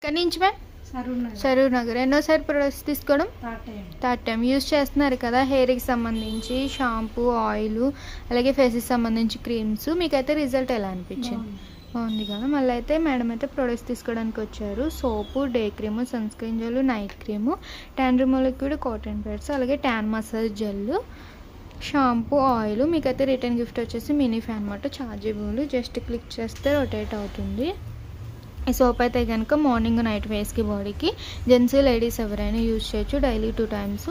ఎక్కడి నుంచి ma'am? Saroor Nagar. ఎన్నోసారి products తీసుకోవడం? Third time. యూజ్ చేస్తున్నారు కదా హెయిర్కి సంబంధించి షాంపూ, ఆయిల్, అలాగే ఫేస్కి సంబంధించి క్రీమ్స్. మీకైతే రిజల్ట్ ఎలా అనిపించింది? బాగుంది కదా. మళ్ళీ అయితే మేడం అయితే ప్రొడక్ట్స్ తీసుకోవడానికి వచ్చారు. Soap, day cream, sun screen gel, night cream, tan removal liquid, cotton pads, అలాగే tan massage gel, shampoo, oil. మీకైతే రిటర్న్ గిఫ్ట్ వచ్చేసి మినీ ఫ్యాన్ మాట చార్జబుల్. జస్ట్ క్లిక్ చేస్తే రొటేట్ అవుతుంది. ఈ సోప్ అయితే కనుక మార్నింగ్ నైట్ ఫేస్కి, బాడీకి, జెంట్స్ లేడీస్ ఎవరైనా యూజ్ చేయొచ్చు. Daily 2 times.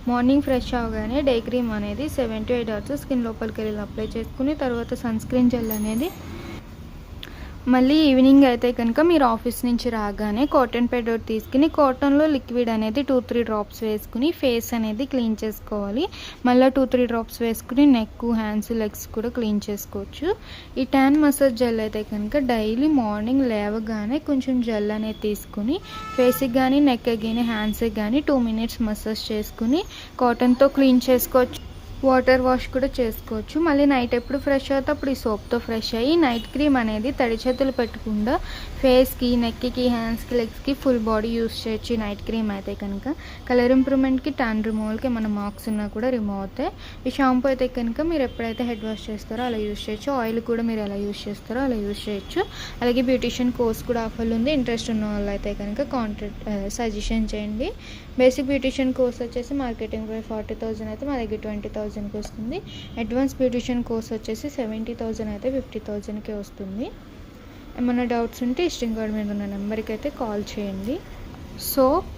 మార్నింగ్ ఫ్రెష్ అవగానే డే క్రీమ్ అనేది 7 to 8 hours స్కిన్ లోపలికి వెళ్ళి అప్లై చేసుకుని తర్వాత సన్ స్క్రీన్ జెల్ అనేది మళ్ళీ ఈవినింగ్ అయితే కనుక మీరు ఆఫీస్ నుంచి రాగానే కాటన్ ప్యాడ్ తీసుకుని కాటన్లో లిక్విడ్ అనేది 2-3 drops వేసుకుని ఫేస్ అనేది క్లీన్ చేసుకోవాలి. మళ్ళీ 2-3 drops వేసుకుని నెక్, హ్యాండ్స్, లెగ్స్ కూడా క్లీన్ చేసుకోవచ్చు. ఈ ట్యాన్ మసాజ్ జెల్ అయితే కనుక డైలీ మార్నింగ్ లేవగానే కొంచెం జెల్ అనేది తీసుకుని ఫేస్కి కానీ, నెక్కి కానీ, హ్యాండ్స్కి కానీ 2 minutes మసాజ్ చేసుకుని కాటన్తో క్లీన్ చేసుకోవచ్చు. వాటర్ వాష్ కూడా చేసుకోవచ్చు. మళ్ళీ నైట్ ఎప్పుడు ఫ్రెష్ అవుతే అప్పుడు ఈ సోప్తో ఫ్రెష్ అయ్యి నైట్ క్రీమ్ అనేది తడి చేతులు పెట్టకుండా ఫేస్కి, నెక్కి, హ్యాండ్స్కి, లెగ్స్కి ఫుల్ బాడీ యూస్ చేయొచ్చు. ఈ నైట్ క్రీమ్ అయితే కనుక కలర్ ఇంప్రూవ్మెంట్కి, టర్న్ రిమూవల్కి మన మార్క్స్ ఉన్నా కూడా రిమూవ్ అవుతాయి. ఈ షాంపూ అయితే కనుక మీరు ఎప్పుడైతే హెడ్ వాష్ చేస్తారో అలా యూస్ చేయొచ్చు. ఆయిల్ కూడా మీరు ఎలా యూస్ చేస్తారో అలా యూస్ చేయొచ్చు. అలాగే బ్యూటిషియన్ కోర్స్ కూడా ఆఫర్లు ఉంది. ఇంట్రెస్ట్ ఉన్న వాళ్ళు అయితే కనుక సజెషన్ చేయండి. బేసిక్ బ్యూటిషియన్ కోర్స్ వచ్చేసి మార్కెటింగ్ 40,000 అయితే మా దగ్గర 20,000కి వస్తుంది. అడ్వాన్స్ బ్యూటిషియన్ కోర్స్ వచ్చేసి 70,000 అయితే 50,000కే వస్తుంది. ఏమైనా డౌట్స్ ఉంటే స్క్రీన్ కార్డ్ మీద ఉన్న నెంబర్కి అయితే కాల్ చేయండి. Soap,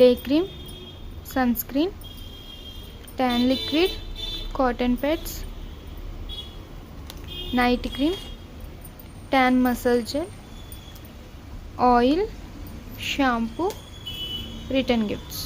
day cream, sunscreen, tan liquid, cotton pads, night cream, tan massage gel, oil, shampoo, return gifts.